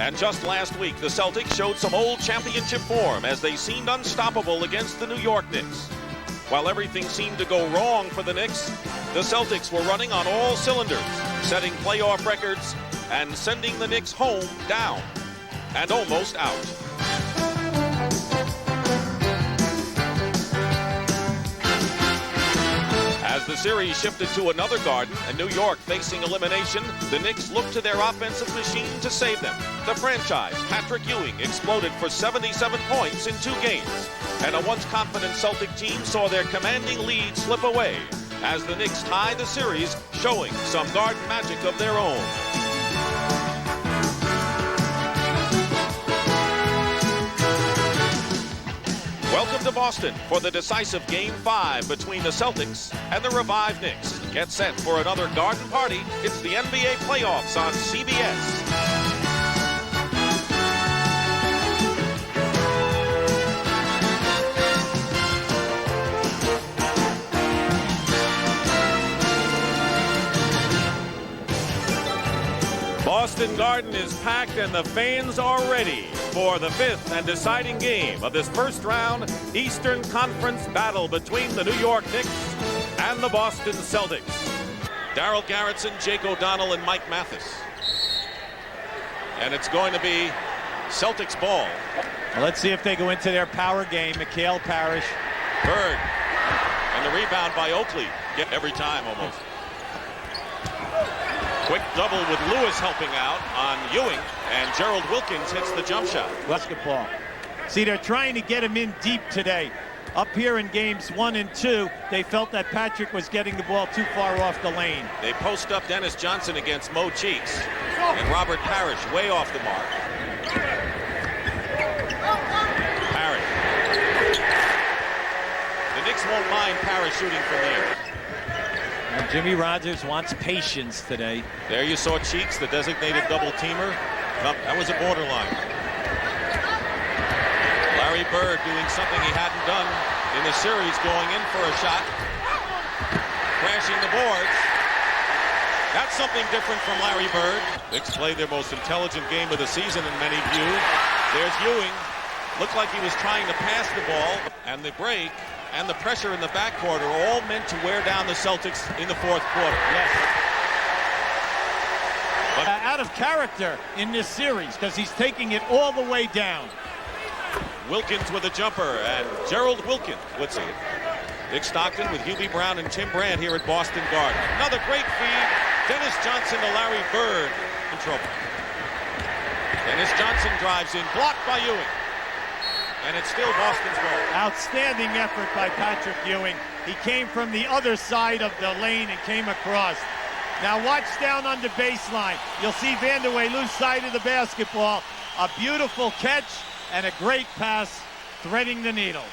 And just last week, the Celtics showed some old championship form as they seemed unstoppable against the New York Knicks. While everything seemed to go wrong for the Knicks, the Celtics were running on all cylinders, setting playoff records and sending the Knicks home down and almost out. As the series shifted to another Garden and New York facing elimination, the Knicks looked to their offensive machine to save them. The franchise, Patrick Ewing, exploded for 77 points in 2 games. And a once confident Celtic team saw their commanding lead slip away as the Knicks tied the series, showing some Garden magic of their own. Welcome to Boston for the decisive Game 5 between the Celtics and the revived Knicks. Get set for another Garden party. It's the NBA playoffs on CBS. Boston Garden is packed and the fans are ready for the 5th and deciding game of this first round Eastern Conference battle between the New York Knicks and the Boston Celtics. Darryl Garretson, Jake O'Donnell, and Mike Mathis. And it's going to be Celtics ball. Well, let's see if they go into their power game. Mikal Parrish. Bird. And the rebound by Oakley. Get every time almost. Quick double with Lewis helping out on Ewing, and Gerald Wilkins hits the jump shot. Basketball. See, they're trying to get him in deep today. Up here in games 1 and 2, they felt that Patrick was getting the ball too far off the lane. They post up Dennis Johnson against Mo Cheeks, and Robert Parrish way off the mark. Parrish. The Knicks won't mind Parrish shooting from there. And Jimmy Rogers wants patience today. There you saw Cheeks, the designated double-teamer. Nope, that was a borderline. Larry Bird doing something he hadn't done in the series, going in for a shot. Crashing the boards. That's something different from Larry Bird. Knicks played their most intelligent game of the season in many views. There's Ewing. Looked like he was trying to pass the ball, and the break and the pressure in the backcourt are all meant to wear down the Celtics in the 4th quarter. Yes. But out of character in this series because he's taking it all the way down. Wilkins with a jumper, and Gerald Wilkins would see it. Dick Stockton with Hubie Brown and Tim Brandt here at Boston Garden. Another great feed. Dennis Johnson to Larry Bird in trouble. Dennis Johnson drives in, blocked by Ewing. And it's still Boston's ball. Outstanding effort by Patrick Ewing. He came from the other side of the lane and came across. Now watch down on the baseline. You'll see Vanderway lose sight of the basketball. A beautiful catch and a great pass, threading the needle.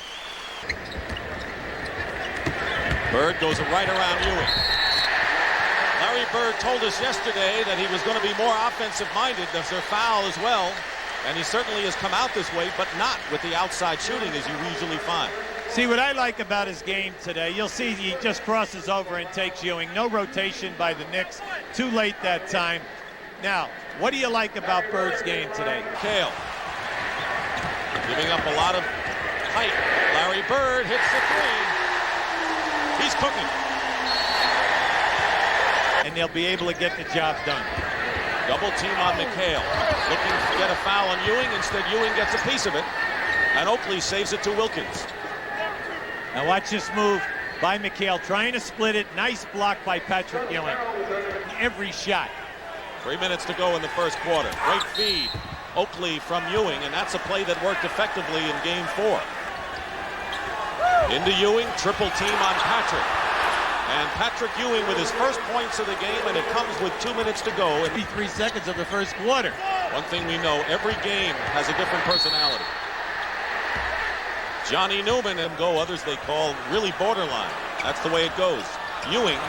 Bird goes right around Ewing. Larry Bird told us yesterday that he was going to be more offensive-minded. There's a foul as well. And he certainly has come out this way, but not with the outside shooting as you usually find. See, what I like about his game today, you'll see he just crosses over and takes Ewing. No rotation by the Knicks. Too late that time. Now, what do you like about Bird's game today? Kale. Giving up a lot of height. Larry Bird hits the 3. He's cooking. And they'll be able to get the job done. Double team on McHale. Looking to get a foul on Ewing. Instead, Ewing gets a piece of it. And Oakley saves it to Wilkins. Now watch this move by McHale. Trying to split it. Nice block by Patrick Ewing. Every shot. 3 minutes to go in the first quarter. Great feed. Oakley from Ewing. And that's a play that worked effectively in Game 4. Into Ewing. Triple team on Patrick. And Patrick Ewing with his first points of the game, and it comes with 2 minutes to go. 53 seconds of the first quarter. One thing we know, every game has a different personality. Johnny Newman and go, others they call really borderline. That's the way it goes. Ewing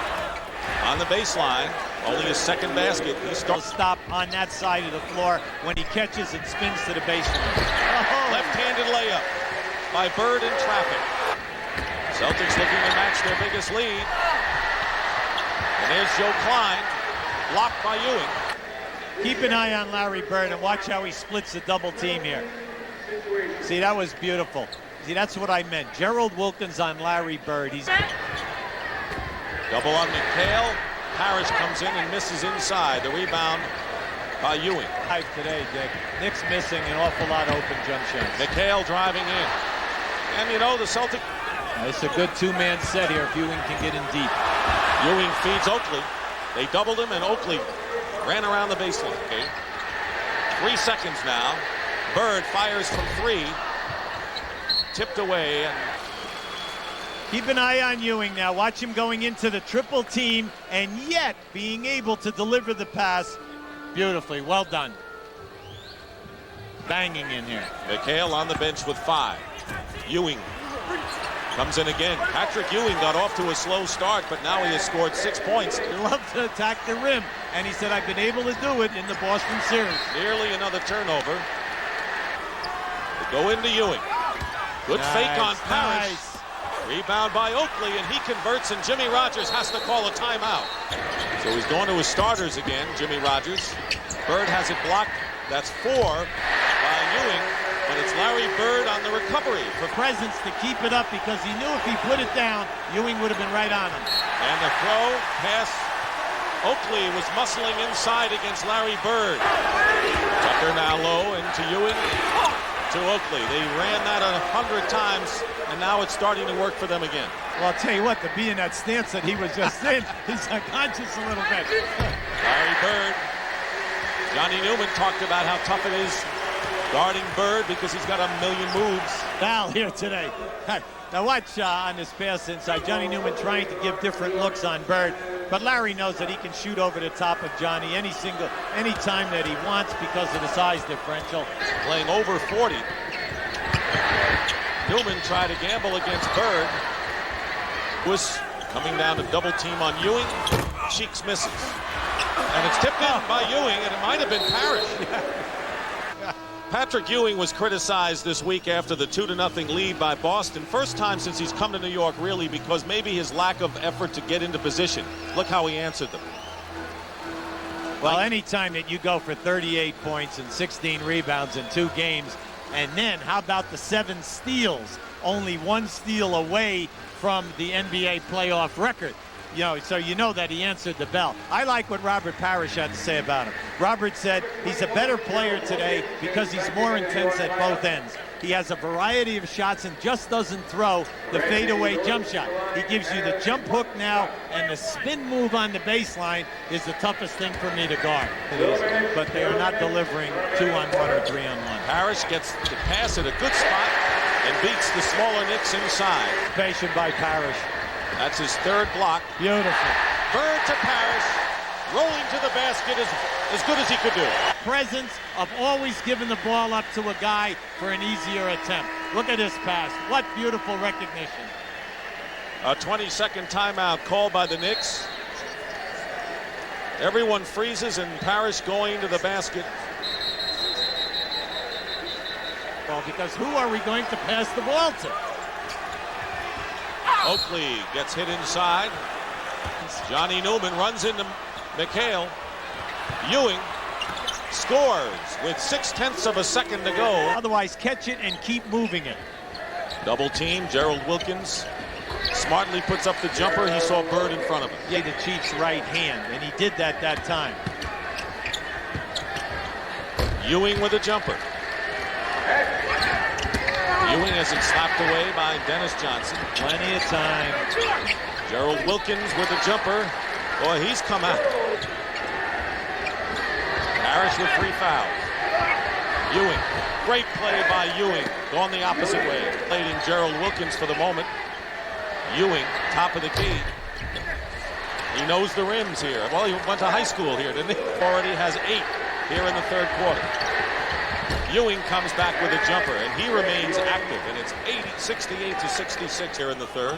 on the baseline, only his second basket. He starts stop on that side of the floor when he catches and spins to the baseline. Oh. Left-handed layup by Bird in traffic. Celtics looking to match their biggest lead. And there's Joe Klein, blocked by Ewing. Keep an eye on Larry Bird and watch how he splits the double team here. See, that was beautiful. See, that's what I meant. Gerald Wilkins on Larry Bird. He's double on McHale. Parrish comes in and misses inside. The rebound by Ewing. Today, Dick. Knicks missing an awful lot of open jump shots. McHale driving in. And you know, the Celtics. It's a good two-man set here if Ewing can get in deep. Ewing feeds Oakley. They doubled him, and Oakley ran around the baseline. Okay. 3 seconds now. Bird fires from 3. Tipped away. And keep an eye on Ewing now. Watch him going into the triple team and yet being able to deliver the pass beautifully. Well done. Banging in here. McHale on the bench with 5. Ewing comes in again. Patrick Ewing got off to a slow start, but now he has scored 6 points. He loves to attack the rim, and he said, I've been able to do it in the Boston series. Nearly another turnover. They go into Ewing. Good fake on Parrish. Nice. Rebound by Oakley, and he converts, and Jimmy Rogers has to call a timeout. So he's going to his starters again, Jimmy Rogers. Bird has it blocked. That's 4 by Ewing, but it's Larry Bird on the recovery. For presence to keep it up because he knew if he put it down, Ewing would have been right on him. And the throw pass. Oakley was muscling inside against Larry Bird. Tucker now low into Ewing. To Oakley. They ran that 100 times, and now it's starting to work for them again. Well, I'll tell you what, to be in that stance that he was just in, he's unconscious a little bit. Larry Bird. Johnny Newman talked about how tough it is guarding Bird because he's got a million moves. Foul here today. Now watch on this pass inside. Johnny Newman trying to give different looks on Bird. But Larry knows that he can shoot over the top of Johnny any time that he wants because of the size differential. Playing over 40. Newman tried to gamble against Bird. Was coming down to double team on Ewing. Cheeks misses. And it's tipped in by Ewing, and it might have been Parrish. Patrick Ewing was criticized this week after the 2-0 lead by Boston. First time since he's come to New York, really, because maybe his lack of effort to get into position. Look how he answered them. Well, anytime that you go for 38 points and 16 rebounds in 2 games, and then how about the 7 steals? Only 1 steal away from the NBA playoff record. You know, so you know that he answered the bell. I like what Robert Parrish had to say about him. Robert said he's a better player today because he's more intense at both ends. He has a variety of shots and just doesn't throw the fadeaway jump shot. He gives you the jump hook now, and the spin move on the baseline is the toughest thing for me to guard. But they are not delivering 2-on-1 or 3-on-1. Parrish gets the pass at a good spot and beats the smaller Knicks inside. Patient by Parrish. That's his 3rd block. Beautiful. Bird to Parrish, rolling to the basket as good as he could do. Presence of always giving the ball up to a guy for an easier attempt. Look at this pass. What beautiful recognition. A 20-second timeout called by the Knicks. Everyone freezes, and Parrish going to the basket. Well, because who are we going to pass the ball to? Oakley gets hit inside. Johnny Newman runs into McHale. Ewing scores with 0.6 of a second to go. Otherwise, catch it and keep moving it. Double team. Gerald Wilkins smartly puts up the jumper. He saw Bird in front of him. Yeah, the Chiefs' right hand, and he did that time. Ewing with a jumper. Ewing has it slapped away by Dennis Johnson. Plenty of time. Gerald Wilkins with a jumper. Boy, he's come out. Parrish with 3 fouls. Ewing. Great play by Ewing. Gone the opposite way. Playing Gerald Wilkins for the moment. Ewing, top of the key. He knows the rims here. Well, he went to high school here, didn't he? Already has 8 here in the 3rd quarter. Ewing comes back with a jumper, and he remains active, and it's 68 to 66 here in the 3rd.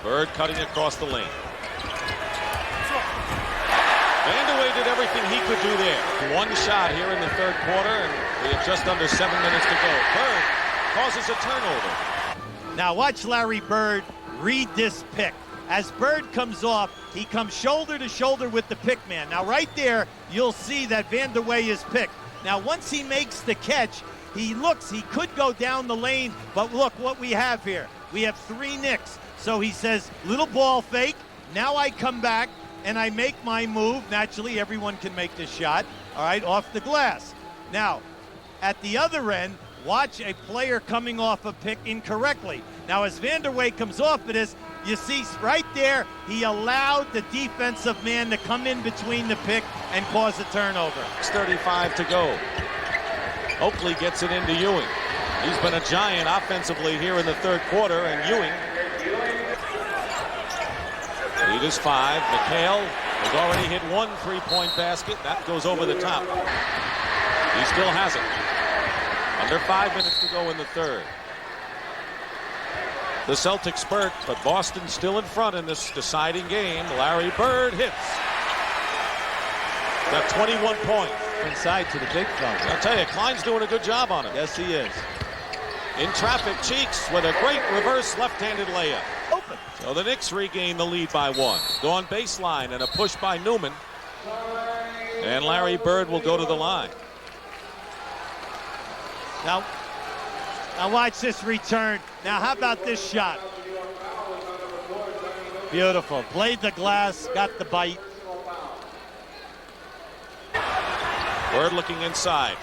Bird cutting across the lane. Vandeweghe did everything he could do there. 1 shot here in the 3rd quarter, and we have just under 7 minutes to go. Bird causes a turnover. Now watch Larry Bird read this pick. As Bird comes off, he comes shoulder to shoulder with the pick man. Now right there, you'll see that Vanderway is picked. Now once he makes the catch, he looks, he could go down the lane, but look what we have here. We have 3 Knicks. So he says, little ball fake, now I come back and I make my move. Naturally, everyone can make this shot, all right, off the glass. Now, at the other end, watch a player coming off a pick incorrectly. Now, as Vanderway comes off of this, you see right there, he allowed the defensive man to come in between the pick and cause a turnover. 6:35 to go. Oakley gets it into Ewing. He's been a giant offensively here in the third quarter, and Ewing lead is 5. McHale has already hit 1 3-point basket. That goes over the top. He still has it. Under 5 minutes to go in the third. The Celtics spurt, but Boston still in front in this deciding game. Larry Bird hits. Got 21 points. Inside to the big fella. I'll tell you, Klein's doing a good job on him. Yes, he is. In traffic, Cheeks with a great reverse left-handed layup. Open. So the Knicks regain the lead by 1. Go on baseline and a push by Newman. And Larry Bird will go to the line. Now watch this return. Now how about this shot? Beautiful. Played the glass, got the bite. Bird looking inside.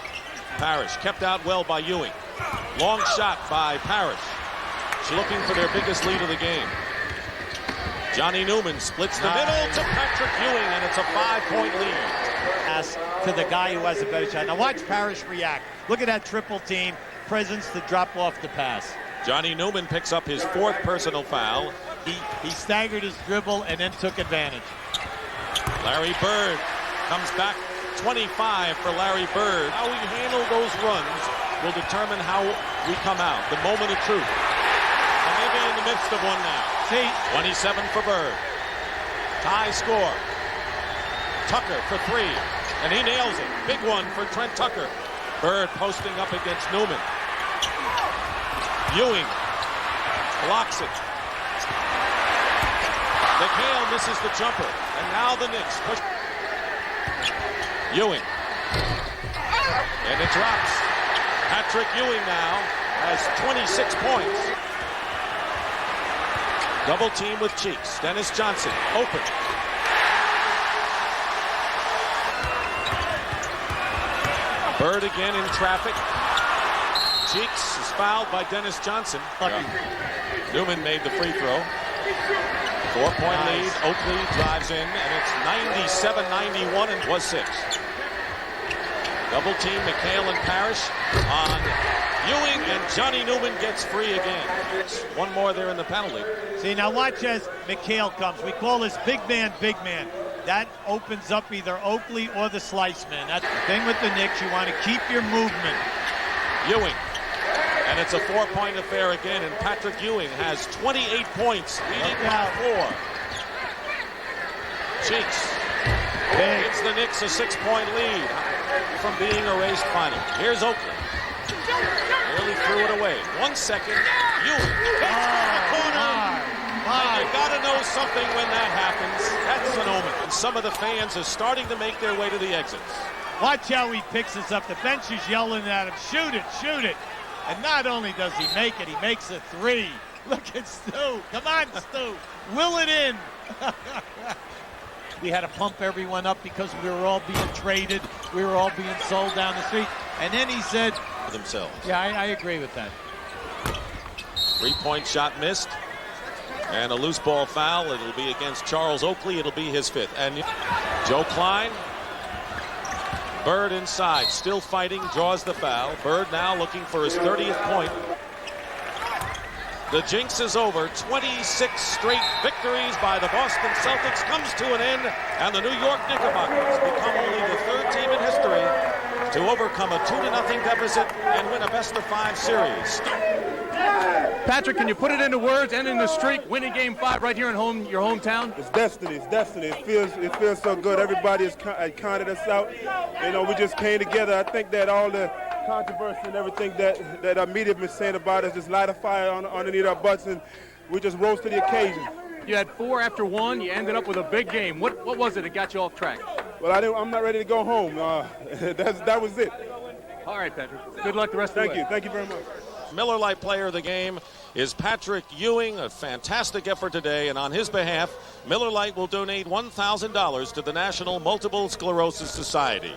Parrish kept out well by Ewing. Long shot by Parrish. She's looking for their biggest lead of the game. Johnny Newman splits the middle to Patrick Ewing, and it's a 5-point lead. Pass to the guy who has a better shot. Now watch Parrish react. Look at that triple team. Presence to drop off the pass. Johnny Newman picks up his 4th personal foul. He staggered his dribble and then took advantage. Larry Bird comes back. 25 for Larry Bird. How we handle those runs will determine how we come out. The moment of truth. And maybe in the midst of one now. See, 27 for Bird. Tie score. Tucker for 3. And he nails it. Big one for Trent Tucker. Bird posting up against Newman. Ewing blocks it. McHale misses the jumper. And now the Knicks push. Ewing. And it drops. Patrick Ewing now has 26 points. Double team with Cheeks. Dennis Johnson open. Bird again in traffic. Cheeks is fouled by Dennis Johnson. Newman made the free throw. 4-point lead. Oakley drives in, and it's 97-91 and was 6. Double team McHale and Parrish on Ewing, and Johnny Newman gets free again. One more there in the penalty. See, now watch as McHale comes. We call this big man, big man. That opens up either Oakley or the slice man. That's the thing with the Knicks. You want to keep your movement. Ewing. And it's a 4-point affair again, and Patrick Ewing has 28 points, leading by 4. Cheeks gives the Knicks a 6-point lead from being erased finally. Here's Oakley. Nearly threw it away. 1 second. Ewing takes it to the corner. And you got to know something when that happens. That's an omen. Some of the fans are starting to make their way to the exits. Watch how he picks this up. The bench is yelling at him, shoot it, shoot it. And not only does he make it, he makes a 3. Look at Stu. Come on, Stu. Will it in. We had to pump everyone up because we were all being traded. We were all being sold down the street. And then he said... themselves. Yeah, I agree with that. 3-point shot missed. And a loose ball foul. It'll be against Charles Oakley. It'll be his 5th. And Joe Klein. Bird inside, still fighting, draws the foul. Bird now looking for his 30th point. The jinx is over. 26 straight victories by the Boston Celtics comes to an end, and the New York Knickerbockers become only the 3rd team in history to overcome a 2-0 deficit and win a best-of-5 series. Patrick, can you put it into words, ending the streak, winning Game 5 right here in your hometown? It's destiny. It's destiny. It feels so good. Everybody has counted us out. You know, we just came together. I think that all the controversy and everything that our media has been saying about us just light a fire underneath our butts, and we just rose to the occasion. You had 4 after 1. You ended up with a big game. What was it that got you off track? Well, I'm not ready to go home. That was it. All right, Patrick. Good luck the rest of the way. Thank you. Thank you very much. Miller Lite player of the game is Patrick Ewing. A fantastic effort today, and on his behalf, Miller Lite will donate $1,000 to the National Multiple Sclerosis Society.